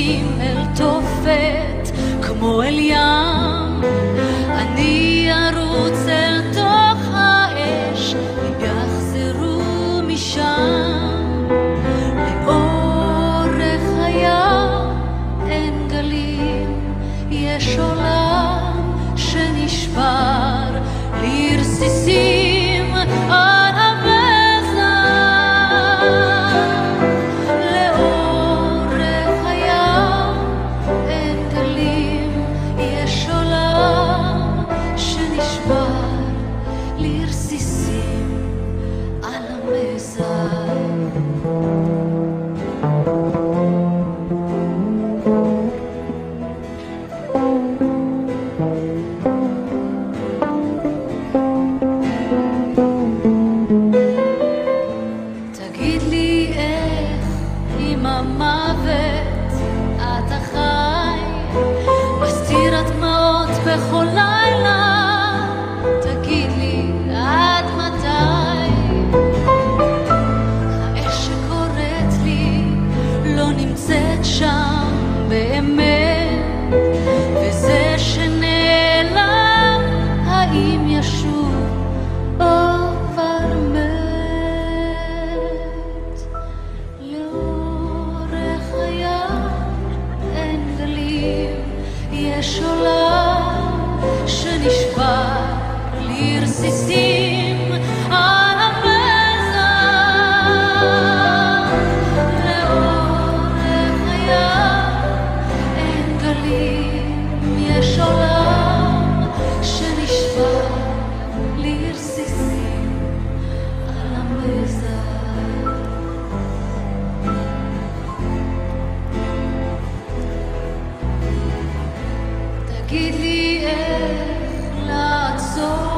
רצים אל תופת כמו אל ים, אני ארוץ אל תוך האש אם יחזרו משם. לאורך הים אין גלים, יש עולם שנשבר לרסיסים על המזח. לאורך הים אין גלים, יש עולם שנשבר לרסיסים על המזח. תגיד לי איך עם המוות אתה חי, מסתיר הדמעות בכל לילה. תגיד לי עד מתי האש שקוראת לי לא נמצאת שם באמת, וזה שנעלם האם ישוב או כבר מת. לאורך הים אין גלים, יש עולם שנשבר לרסיסים על המזח. לאורך הים אין גלים, יש עולם שנשבר לרסיסים על המזח. תגיד לי איך לעצור